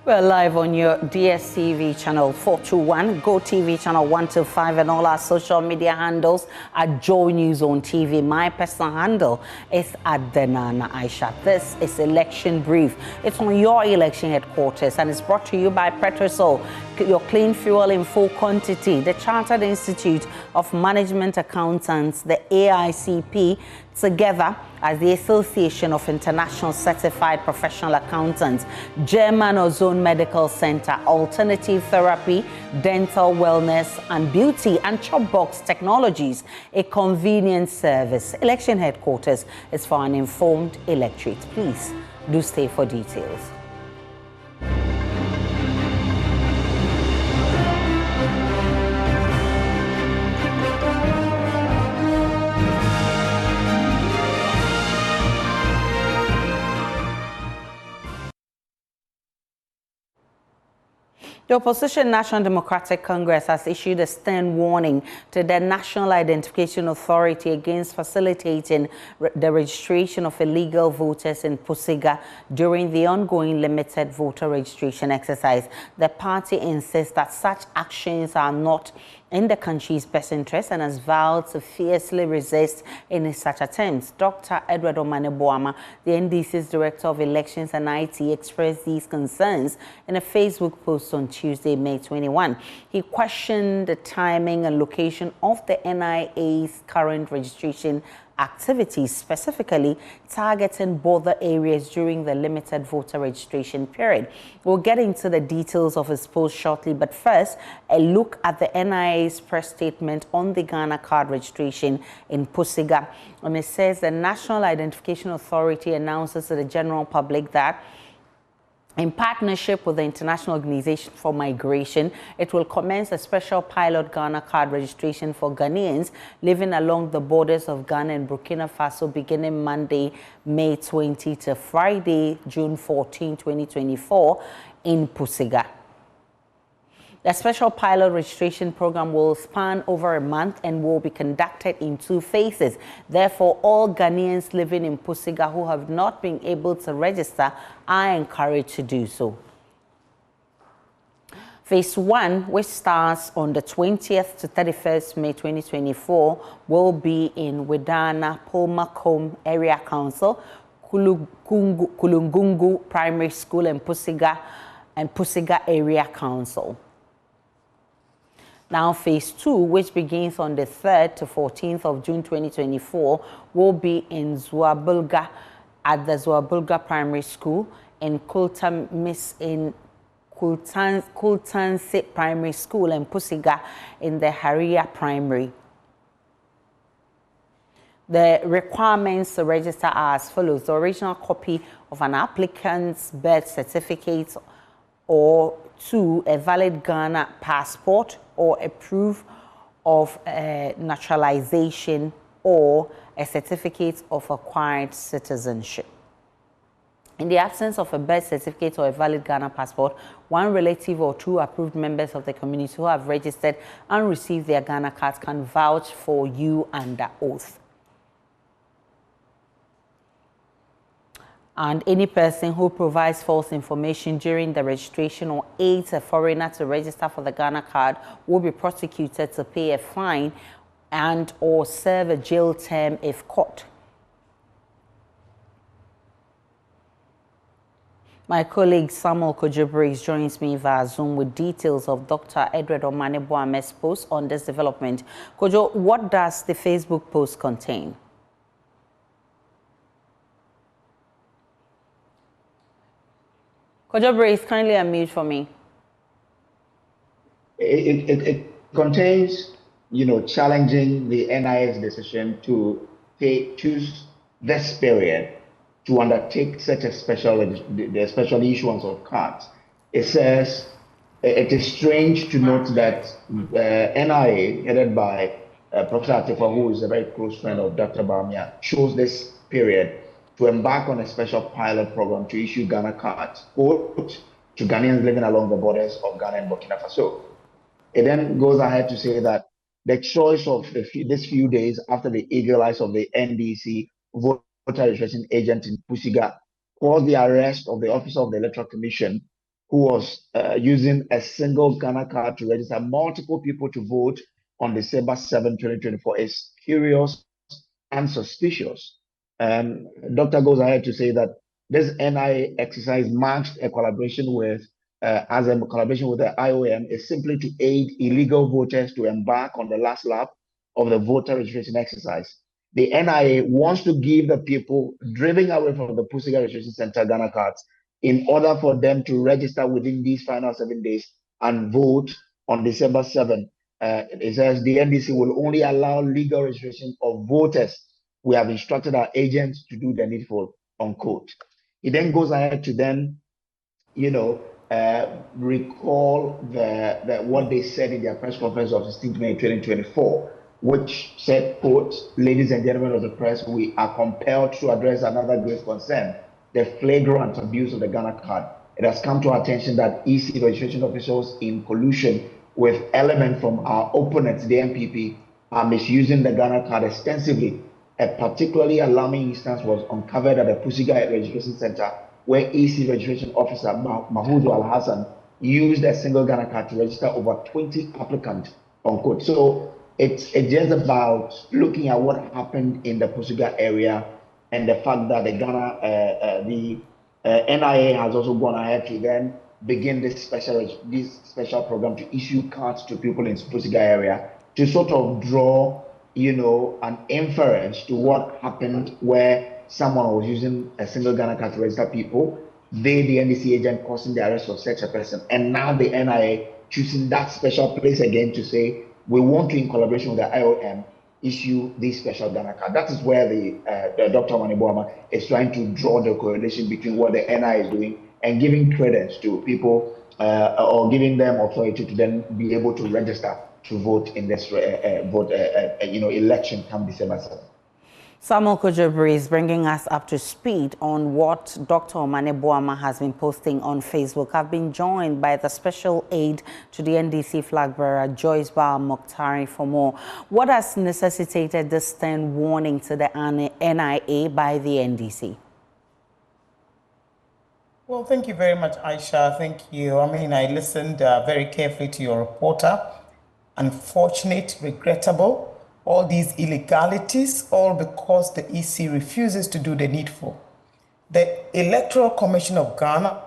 We're live on your DSTV channel 421, Go TV channel 125, and all our social media handles at Joy News on TV. My personal handle is @Denana Aisha. This is Election Brief. It's on your election headquarters and it's brought to you by Petrosol, your clean fuel in full quantity, the Chartered Institute of Management Accountants, the AICP, together as the Association of International Certified Professional Accountants, German Ozone Medical Center, Alternative Therapy, Dental Wellness and Beauty, and Chopbox Technologies, a convenient service. Election headquarters is for an informed electorate. Please do stay for details. The opposition National Democratic Congress has issued a stern warning to the National Identification Authority against facilitating the registration of illegal voters in Pusiga during the ongoing limited voter registration exercise. The party insists that such actions are not in the country's best interest and has vowed to fiercely resist any such attempts. Dr. Edward Omaneboama, the NDC's Director of Elections and IT, expressed these concerns in a Facebook post on Tuesday, May 21. He questioned the timing and location of the NIA's current registration activities, specifically targeting border areas during the limited voter registration period. We'll get into the details of his post shortly, but first, a look at the NIA's press statement on the Ghana card registration in Pusiga. And it says the National Identification Authority announces to the general public that in partnership with the International Organization for Migration, it will commence a special pilot Ghana card registration for Ghanaians living along the borders of Ghana and Burkina Faso beginning Monday, May 20 to Friday, June 14, 2024 in Pusiga. The special pilot registration program will span over a month and will be conducted in 2 phases. Therefore, all Ghanaians living in Pusiga who have not been able to register are encouraged to do so. Phase 1, which starts on the 20th to 31st May 2024, will be in Wedana, Polmakom Area Council, Kulungungu Primary School and Pusiga Area Council. Now, Phase 2, which begins on the 3rd to 14th of June 2024, will be in Zuabulga at the Zuabulga Primary School, in Kultanse Primary School, and Pusiga in the Haria Primary. The requirements to register are as follows: the original copy of an applicant's birth certificate, or 2, a valid Ghana passport, or a proof of naturalization, or a certificate of acquired citizenship. In the absence of a birth certificate or a valid Ghana passport, 1 relative or 2 approved members of the community who have registered and received their Ghana cards can vouch for you under oath. And any person who provides false information during the registration or aids a foreigner to register for the Ghana card will be prosecuted to pay a fine and or serve a jail term if caught. My colleague Samuel Kojibris joins me via Zoom with details of Dr. Edward Omaneboama's post on this development. Kojo, what does the Facebook post contain? Kojibris, kindly unmute for me. It contains, challenging the NIA's decision to choose this period to undertake such a special issuance of cards. It says it is strange to note that NIA, headed by Professor Atifa, who is a very close friend of Dr. Bamia, chose this period to embark on a special pilot program to issue Ghana cards, quote, to Ghanaians living along the borders of Ghana and Burkina Faso. It then goes ahead to say that the choice of these few days after the eagle eyes of the NDC voter registration agent in Pusiga caused the arrest of the officer of the Electoral Commission who was using a single Ghana card to register multiple people to vote on December 7, 2024 is curious and suspicious. Dr. goes ahead to say that this NIA exercise marks a collaboration with, as a collaboration with the IOM, is simply to aid illegal voters to embark on the last lap of the voter registration exercise. The NIA wants to give the people driven away from the Pusiga Registration Center Ghana cards in order for them to register within these final 7 days and vote on December 7th. It says the NDC will only allow legal registration of voters. We have instructed our agents to do the needful, unquote. He then goes ahead to then, recall what they said in their press conference of 16th May 2024, which said, quote, ladies and gentlemen of the press, we are compelled to address another grave concern, the flagrant abuse of the Ghana card. It has come to our attention that EC registration officials, in collusion with elements from our opponents, the MPP, are misusing the Ghana card extensively. A particularly alarming instance was uncovered at the Pusiga Registration Center, where EC registration officer Mahmoud Al-Hassan used a single Ghana card to register over 20 applicants, unquote. So it's just about looking at what happened in the Pusiga area and the fact that the NIA has also gone ahead to then begin this special program to issue cards to people in Pusiga area to sort of draw, an inference to what happened where someone was using a single Ghana card to register people, the NDC agent causing the arrest of such a person, and now the NIA choosing that special place again to say, we want to, in collaboration with the IOM, issue this special Ghana card. That is where the Dr. Mahama is trying to draw the correlation between what the NIA is doing and giving credence to people or giving them authority to then be able to register to vote in this election come December 7th. Samuel Kujabri is bringing us up to speed on what Dr. Omane Boamah has been posting on Facebook. I've been joined by the special aide to the NDC flag bearer, Joyce Bar Mokhtari, for more. What has necessitated this stern warning to the NIA by the NDC? Well, thank you very much, Aisha. Thank you. I mean, I listened very carefully to your reporter. Unfortunate, regrettable. All these illegalities, all because the EC refuses to do the needful. The Electoral Commission of Ghana.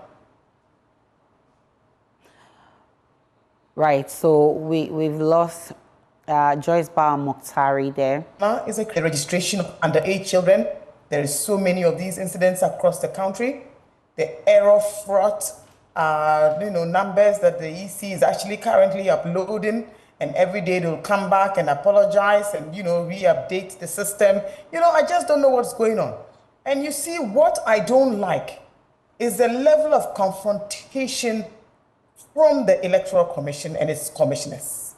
Right, so we've lost Joyce Bar Mokhtari there. Is a registration of underage children. There is so many of these incidents across the country. The error fraught, numbers that the EC is actually currently uploading. And every day they'll come back and apologize and, re-update the system. I just don't know what's going on. And you see, what I don't like is the level of confrontation from the Electoral Commission and its commissioners.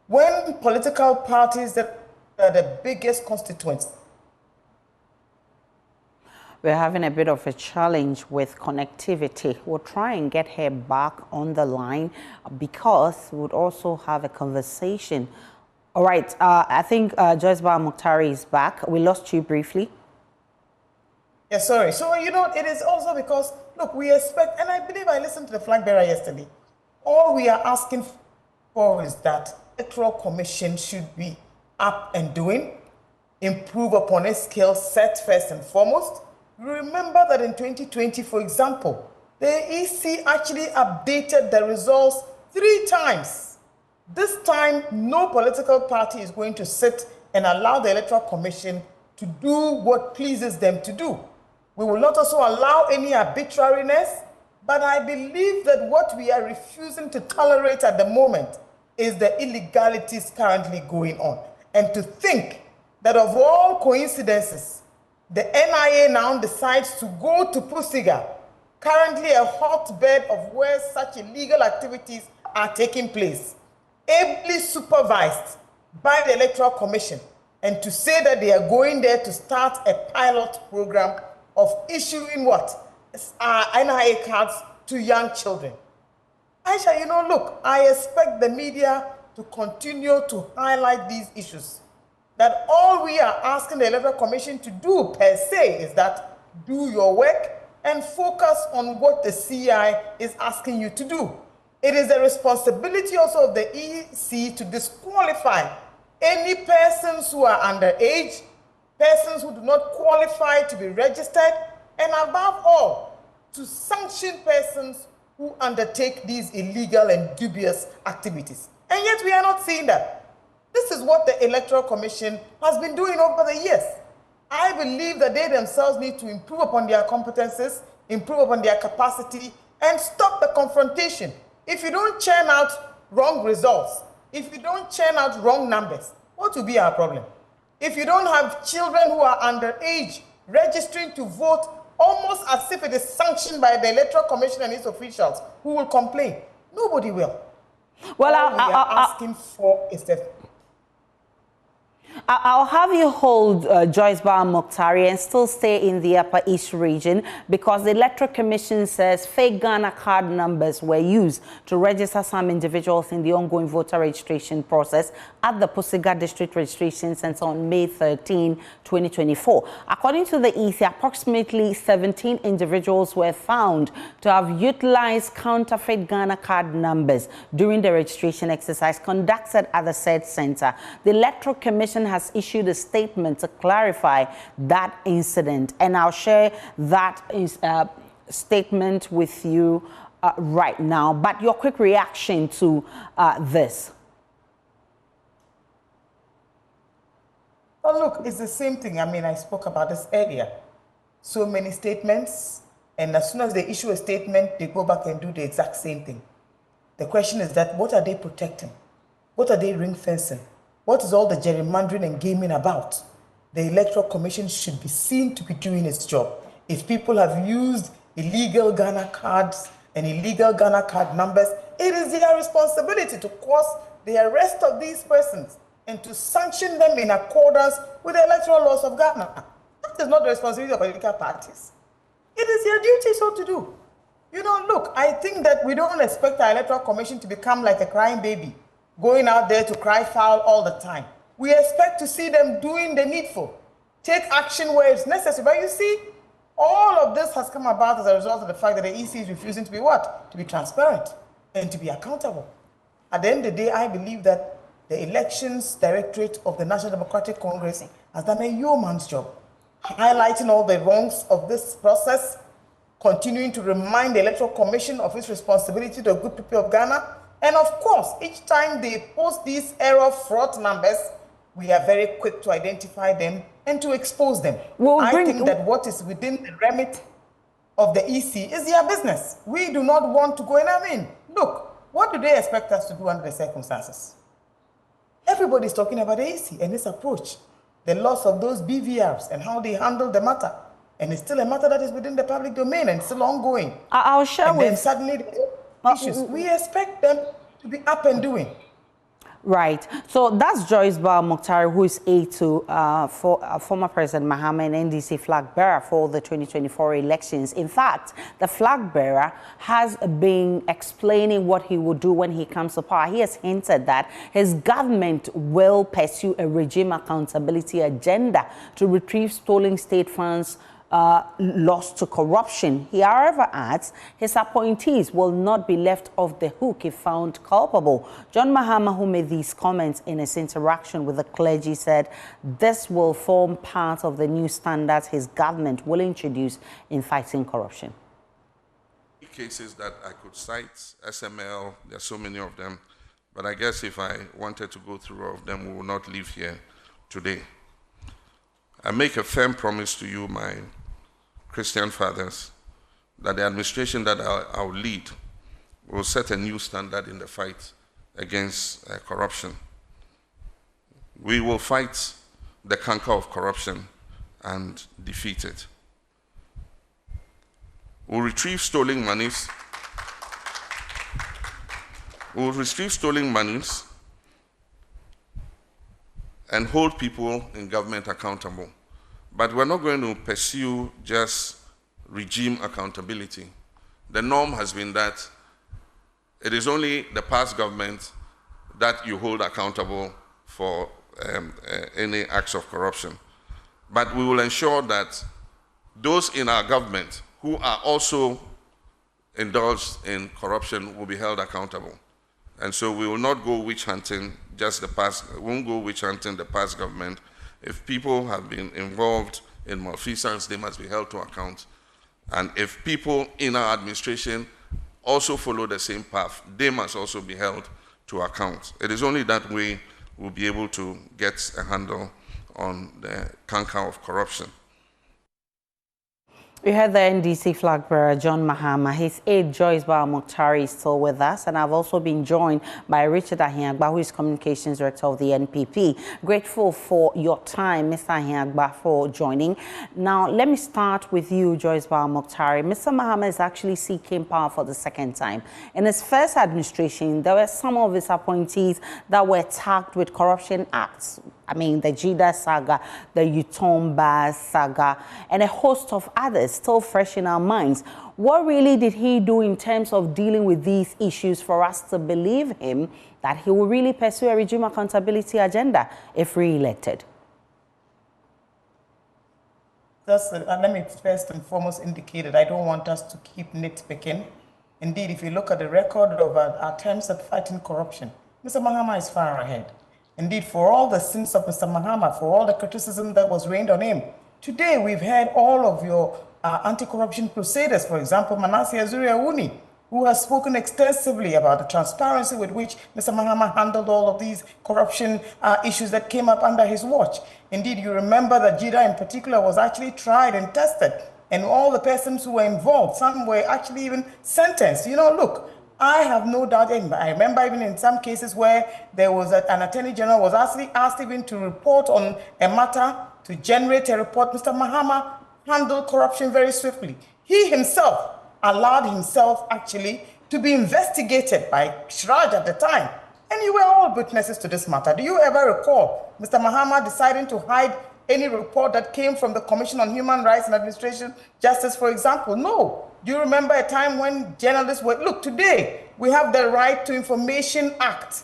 When political parties that are the biggest constituents. We're having a bit of a challenge with connectivity. We'll try and get her back on the line because we'll also have a conversation. All right, I think Joyce Bar Mokhtari is back. We lost you briefly. Yeah, sorry. So, it is also because, look, we expect, and I believe I listened to the flag bearer yesterday, all we are asking for is that the Electoral Commission should be up and doing, improve upon its skill set first and foremost. Remember that in 2020, for example, the EC actually updated the results 3 times. This time, no political party is going to sit and allow the Electoral Commission to do what pleases them to do. We will not also allow any arbitrariness, but I believe that what we are refusing to tolerate at the moment is the illegalities currently going on. And to think that of all coincidences, the NIA now decides to go to Pusiga, currently a hotbed of where such illegal activities are taking place, ably supervised by the Electoral Commission, and to say that they are going there to start a pilot program of issuing what? NIA cards to young children. Aisha, look, I expect the media to continue to highlight these issues. That all we are asking the Electoral Commission to do per se is that do your work, and focus on what the CI is asking you to do. It is the responsibility also of the EC to disqualify any persons who are underage, persons who do not qualify to be registered, and above all, to sanction persons who undertake these illegal and dubious activities. And yet we are not seeing that. This is what the Electoral Commission has been doing over the years. I believe that they themselves need to improve upon their competences, improve upon their capacity, and stop the confrontation. If you don't churn out wrong results, if you don't churn out wrong numbers, what will be our problem? If you don't have children who are underage registering to vote, almost as if it is sanctioned by the Electoral Commission and its officials, who will complain? Nobody will. Well, all we are asking for is that I'll have you hold Joyce Bauer Mokhtari and still stay in the Upper East region, because the Electoral Commission says fake Ghana card numbers were used to register some individuals in the ongoing voter registration process at the Pusiga District Registration Center on May 13, 2024. According to the EC, approximately 17 individuals were found to have utilized counterfeit Ghana card numbers during the registration exercise conducted at the said center. The Electoral Commission has issued a statement to clarify that incident, and I'll share that statement with you right now. But your quick reaction to this? Oh, look, it's the same thing. I mean, I spoke about this earlier. So many statements, and as soon as they issue a statement, they go back and do the exact same thing. The question is that, what are they protecting? What are they ring fencing? What is all the gerrymandering and gaming about? The Electoral Commission should be seen to be doing its job. If people have used illegal Ghana cards and illegal Ghana card numbers, it is their responsibility to cause the arrest of these persons and to sanction them in accordance with the electoral laws of Ghana. That is not the responsibility of political parties. It is their duty so to do. You know, look, I think that we don't expect our Electoral Commission to become like a crying baby, going out there to cry foul all the time. We expect to see them doing the needful, take action where it's necessary. But you see, all of this has come about as a result of the fact that the EC is refusing to be what? To be transparent and to be accountable. At the end of the day, I believe that the Elections Directorate of the National Democratic Congress has done a yeoman's job, highlighting all the wrongs of this process, continuing to remind the Electoral Commission of its responsibility to the good people of Ghana. And of course, each time they post these error fraud numbers, we are very quick to identify them and to expose them. I think that what is within the remit of the EC is their business. We do not want to go in. I mean, look, what do they expect us to do under the circumstances? Everybody's talking about the EC and its approach, the loss of those BVRs and how they handle the matter. And it's still a matter that is within the public domain and still ongoing. I'll share and with... then suddenly... issues. We expect them to be up and doing. Right. So that's Joyce Bauer Mokhtari, who is aide to former President Mahama and NDC flag bearer for the 2024 elections. In fact, the flag bearer has been explaining what he will do when he comes to power. He has hinted that his government will pursue a regime accountability agenda to retrieve stolen state funds lost to corruption. He, however, adds his appointees will not be left off the hook if found culpable. John Mahama, who made these comments in his interaction with the clergy, said this will form part of the new standards his government will introduce in fighting corruption. Cases that I could cite, SML, there are so many of them, but I guess if I wanted to go through all of them, we will not leave here today. I make a firm promise to you, my Christian fathers, that the administration that I'll lead will set a new standard in the fight against corruption. We will fight the canker of corruption and defeat it. We'll retrieve stolen monies. We'll retrieve stolen monies and hold people in government accountable. But we're not going to pursue just regime accountability. The norm has been that it is only the past government that you hold accountable for any acts of corruption. But we will ensure that those in our government who are also indulged in corruption will be held accountable. And so we will not go witch hunting we won't go witch hunting the past government. If people have been involved in malfeasance, they must be held to account. And if people in our administration also follow the same path, they must also be held to account. It is only that way we'll be able to get a handle on the canker of corruption. We heard the NDC flag bearer, John Mahama. His aide, Joyce Mokhtari, is still with us. And I've also been joined by Richard Ahiagba, who is Communications Director of the NPP. Grateful for your time, Mr. Ahiagba, for joining. Now, let me start with you, Joyce Mokhtari. Mr. Mahama is actually seeking power for the second time. In his first administration, there were some of his appointees that were tagged with corruption acts. I mean, the Jida saga, the Utomba saga, and a host of others still fresh in our minds. What really did he do in terms of dealing with these issues for us to believe him that he will really pursue a regime accountability agenda if re-elected? Let me first and foremost indicate that I don't want us to keep nitpicking. Indeed, if you look at the record of our attempts at fighting corruption, Mr. Mahama is far ahead. Indeed, for all the sins of Mr. Mahama, for all the criticism that was rained on him, today we've heard all of your anti-corruption crusaders, for example, Manasseh Azuri-Awuni, who has spoken extensively about the transparency with which Mr. Mahama handled all of these corruption issues that came up under his watch. Indeed, you remember that Jida in particular was actually tried and tested, and all the persons who were involved, some were actually even sentenced. You know, look, I have no doubt, and I remember even in some cases where there was an attorney general was actually asked even to report on a matter, to generate a report. Mr. Mahama handled corruption very swiftly. He himself allowed himself actually to be investigated by Shraj at the time. And you were all witnesses to this matter. Do you ever recall Mr. Mahama deciding to hide any report that came from the Commission on Human Rights and Administration Justice, for example? No. Do you remember a time when journalists were, look, today we have the Right to Information Act,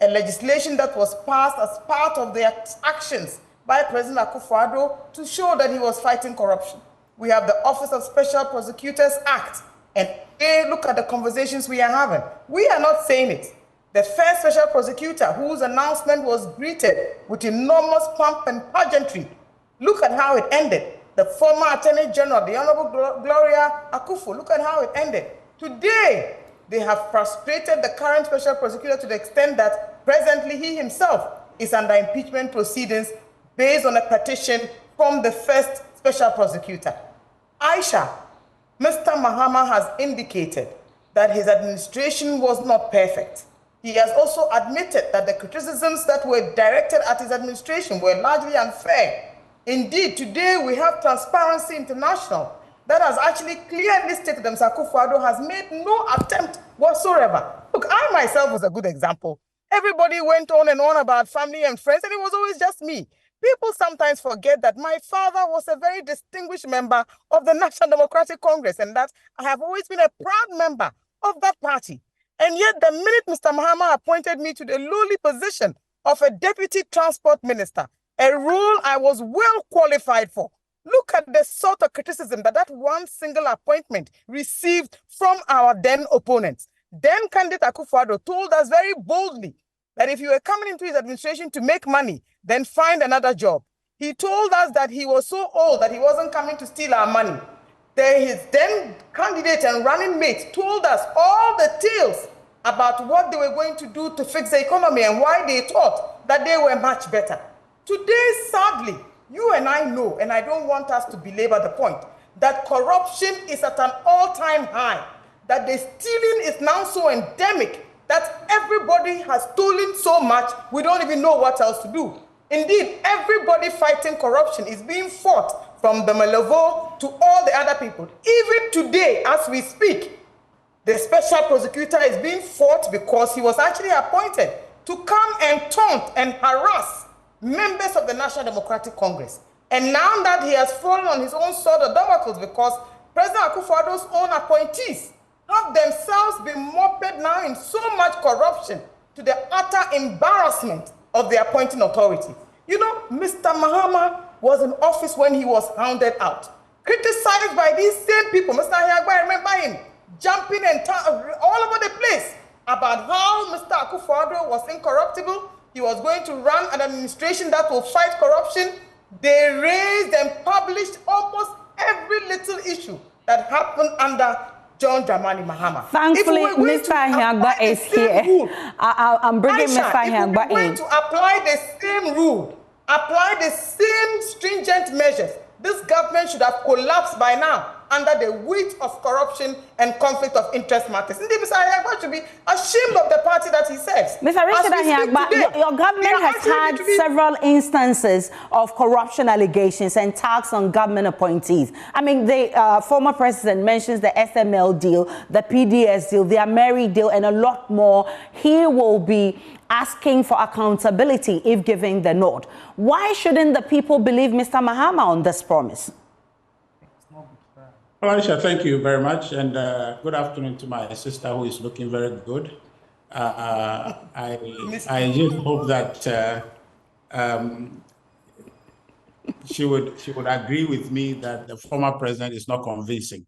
a legislation that was passed as part of the actions by President Akufo-Addo to show that he was fighting corruption. We have the Office of Special Prosecutors Act, and hey, look at the conversations we are having. We are not saying it. The first special prosecutor, whose announcement was greeted with enormous pomp and pageantry, look at how it ended. The former Attorney General, the Honorable Gloria Akufo, look at how it ended. Today, they have frustrated the current special prosecutor to the extent that presently he himself is under impeachment proceedings based on a petition from the first special prosecutor. Aisha, Mr. Mahama has indicated that his administration was not perfect. He has also admitted that the criticisms that were directed at his administration were largely unfair. Indeed, today we have Transparency International that has actually clearly stated that Mr. Akufo-Addo has made no attempt whatsoever. Look, I myself was a good example. Everybody went on and on about family and friends, and it was always just me. People sometimes forget that my father was a very distinguished member of the National Democratic Congress, and that I have always been a proud member of that party. And yet, the minute Mr. Mahama appointed me to the lowly position of a deputy transport minister, a role I was well qualified for, look at the sort of criticism that one single appointment received from our then opponents. Then candidate Akufo-Addo told us very boldly that if you were coming into his administration to make money, then find another job. He told us that he was so old that he wasn't coming to steal our money. His then candidate and running mate told us all the tales about what they were going to do to fix the economy and why they thought that they were much better. Today, sadly, you and I know, and I don't want us to belabor the point, that corruption is at an all-time high, that the stealing is now so endemic that everybody has stolen so much, we don't even know what else to do. Indeed, everybody fighting corruption is being fought from the Malevo to all the other people. Even today, as we speak, the special prosecutor is being fought because he was actually appointed to come and taunt and harass members of the National Democratic Congress. And now that he has fallen on his own sword of Damocles because President Akufo-Addo's own appointees have themselves been mopped now in so much corruption to the utter embarrassment of the appointing authority. You know, Mr. Mahama was in office when he was hounded out. criticized by these same people. Mr. Ahiagba, I remember him jumping and all over the place about how Mr. Akufo-Addo was incorruptible. He was going to run an administration that will fight corruption. They raised and published almost every little issue that happened under John Dramani Mahama. Thankfully, Mr. Ahiagba is here. I'm bringing Mr. Ahiagba in. If we're going to apply the same rule, apply the same stringent measures, this government should have collapsed by now under the weight of corruption and conflict of interest matters. Indeed, Mr. Ahiagba should be ashamed of the party that he serves. Mr. Richard Ahiagba, your government has had several instances of corruption allegations and attacks on government appointees. I mean, the former president mentions the SML deal, the PDS deal, the Ameri deal, and a lot more. He will be asking for accountability if given the nod. Why shouldn't the people believe Mr. Mahama on this promise? Well, Aisha, thank you very much, and good afternoon to my sister, who is looking very good. I just hope that she would agree with me that the former president is not convincing.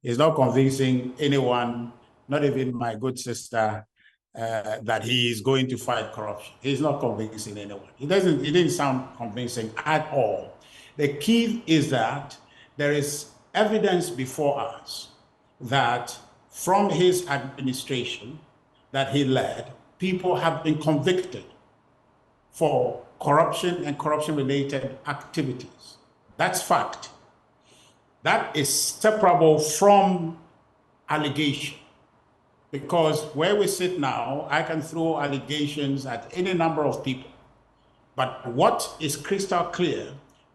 He's not convincing anyone, not even my good sister, that he is going to fight corruption. He's not convincing anyone. He didn't sound convincing at all. The key is that there is evidence before us that from his administration that he led, people have been convicted for corruption and corruption-related activities. That's fact. That is separable from allegation. Because where we sit now, I can throw allegations at any number of people. But what is crystal clear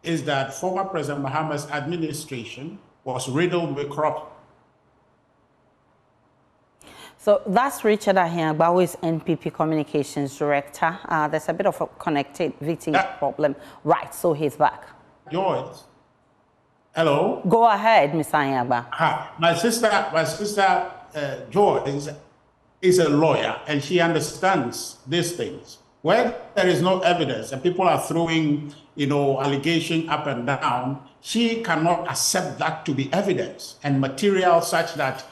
is that former President Mahama's administration was riddled with corruption. So that's Richard Ahiagba, who is NPP Communications Director. There's a bit of a connectivity problem. Right, so he's back. Joyce, hello? Go ahead, Mr. Ahiagba. Hi, my sister Joyce is a lawyer, and she understands these things. Where there is no evidence and people are throwing, allegation up and down, she cannot accept that to be evidence and material such that,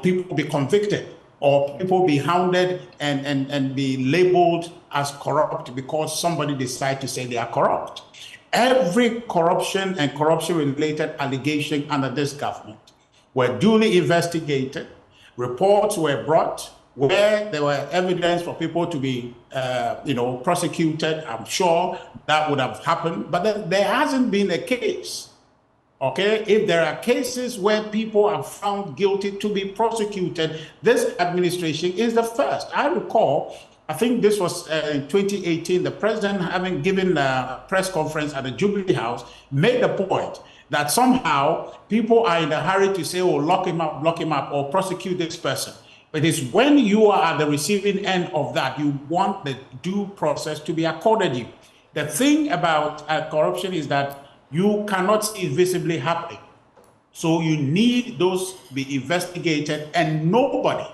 people be convicted or people be hounded and be labeled as corrupt because somebody decided to say they are corrupt. Every corruption and corruption-related allegation under this government were duly investigated. Reports were brought where there were evidence for people to be, prosecuted. I'm sure that would have happened, but there hasn't been a case. Okay, if there are cases where people are found guilty to be prosecuted, this administration is the first. I recall, I think this was in 2018, the president, having given a press conference at the Jubilee House, made the point that somehow people are in a hurry to say, oh, lock him up, or prosecute this person. But it's when you are at the receiving end of that, you want the due process to be accorded you. The thing about corruption is that you cannot see it visibly happening. So you need those to be investigated, and nobody,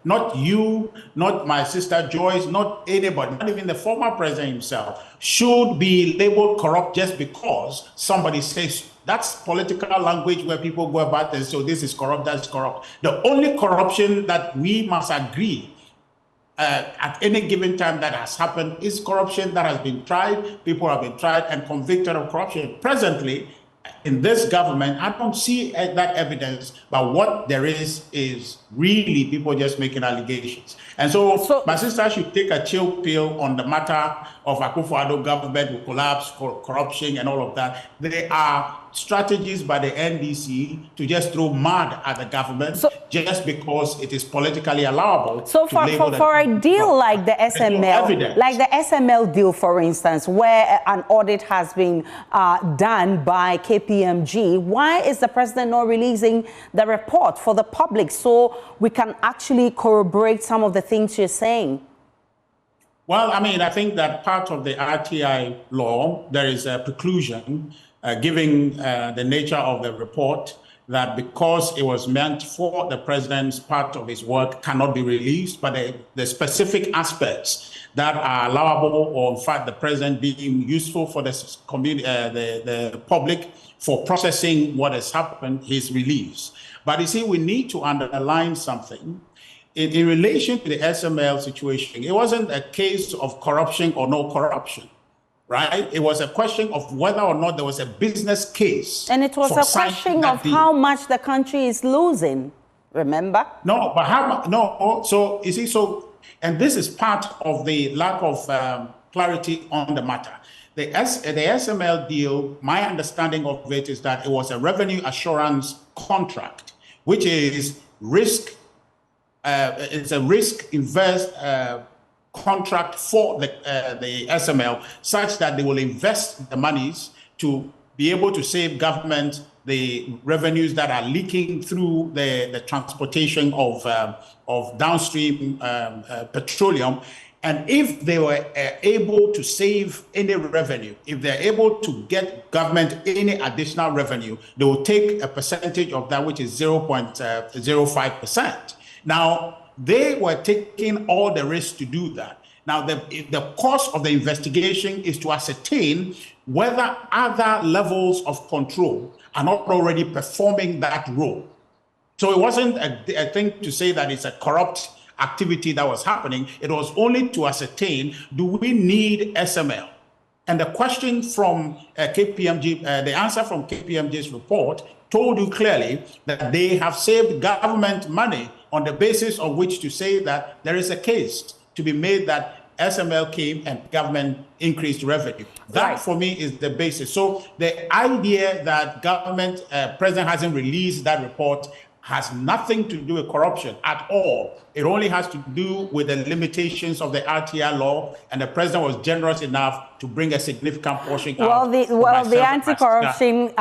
not you, not my sister Joyce, not anybody, not even the former president himself, should be labeled corrupt just because somebody says. That's political language where people go about and say, so this is corrupt, that's corrupt. The only corruption that we must agree at any given time that has happened is corruption that has been tried. People have been tried and convicted of corruption. Presently, in this government, I don't see that evidence, but what there is really people just making allegations. And so my sister should take a chill pill on the matter of Akufo-Addo government will collapse, corruption and all of that. There are strategies by the NDC to just throw mud at the government just because it is politically allowable. So for a deal like the SML deal, for instance, where an audit has been done by KPMG, why is the president not releasing the report for the public so we can actually corroborate some of the things you're saying? Well, I mean, I think that part of the RTI law, there is a preclusion giving the nature of the report that because it was meant for the president's part of his work cannot be released, but the specific aspects that are allowable, or in fact the president being useful for the community, the public for processing what has happened, he's released. But you see, we need to underline something. In relation to the SML situation, it wasn't a case of corruption or no corruption, right? It was a question of whether or not there was a business case. And it was a question of how much the country is losing, remember? No, but how much? No, so you see, and this is part of the lack of clarity on the matter. The SML deal, my understanding of it is that it was a revenue assurance contract, which is risk. It's a risk-invest contract for the SML, such that they will invest the monies to be able to save government the revenues that are leaking through the transportation of downstream petroleum. And if they were able to save any revenue, if they're able to get government any additional revenue, they will take a percentage of that, which is 0.05%. Now, they were taking all the risk to do that. Now, the course of the investigation is to ascertain whether other levels of control are not already performing that role. So it wasn't a thing to say that it's a corrupt activity that was happening. It was only to ascertain, do we need SML? And the question from KPMG, the answer from KPMG's report told you clearly that they have saved government money on the basis of which to say that there is a case to be made that SML came and government increased revenue. That, for me, is the basis. So the idea that president hasn't released that report has nothing to do with corruption at all. It only has to do with the limitations of the RTR law, and the president was generous enough to bring a significant portion out. The anti-corruption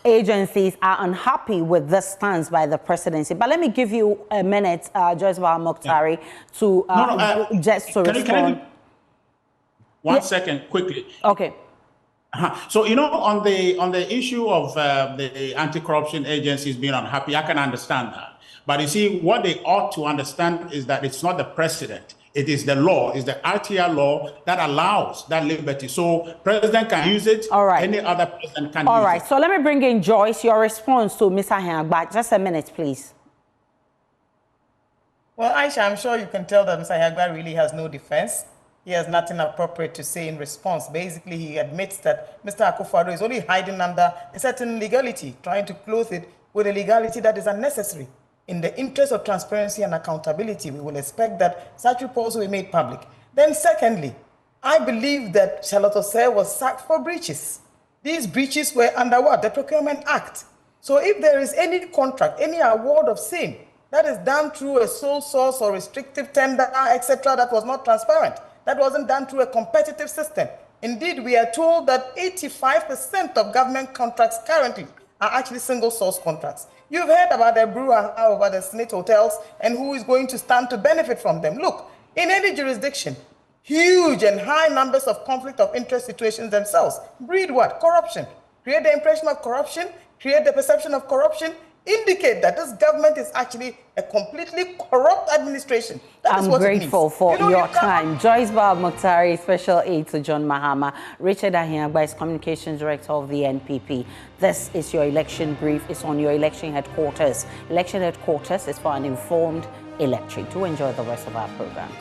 agencies are unhappy with this stance by the presidency. But let me give you a minute, Joyce Mokhtari, to just to respond. One second, quickly. Okay. So, you know, on the issue of the anti-corruption agencies being unhappy, I can understand that. But you see, what they ought to understand is that it's not the president. It is the law, it's the RTR law that allows that liberty. So president can use it, any other president can use it. All right, so let me bring in Joyce, your response to Mr. Hyangba. Just a minute, please. Well, Aisha, I'm sure you can tell that Mr. Hyangba really has no defense. He has nothing appropriate to say in response. Basically, he admits that Mr. Akufo-Addo is only hiding under a certain legality, trying to clothe it with a legality that is unnecessary. In the interest of transparency and accountability, we will expect that such reports will be made public. Then secondly, I believe that Charlotte Osei was sacked for breaches. These breaches were under what? The Procurement Act. So if there is any contract, any award of same that is done through a sole source or restrictive tender, etc., that was not transparent, that wasn't done through a competitive system. Indeed, we are told that 85% of government contracts currently are actually single source contracts. You've heard about the brouhaha about the Senate hotels and who is going to stand to benefit from them. Look, in any jurisdiction, huge and high numbers of conflict of interest situations themselves breed what? Corruption. Create the impression of corruption, create the perception of corruption, indicate that this government is actually a completely corrupt administration. I'm grateful for your time. Joyce Mokhtari, Special Aide to John Mahama. Richard Ahiagba is Communications Director of the NPP. This is your election brief. It's on your election headquarters. Election headquarters is for an informed electorate. Do enjoy the rest of our programs.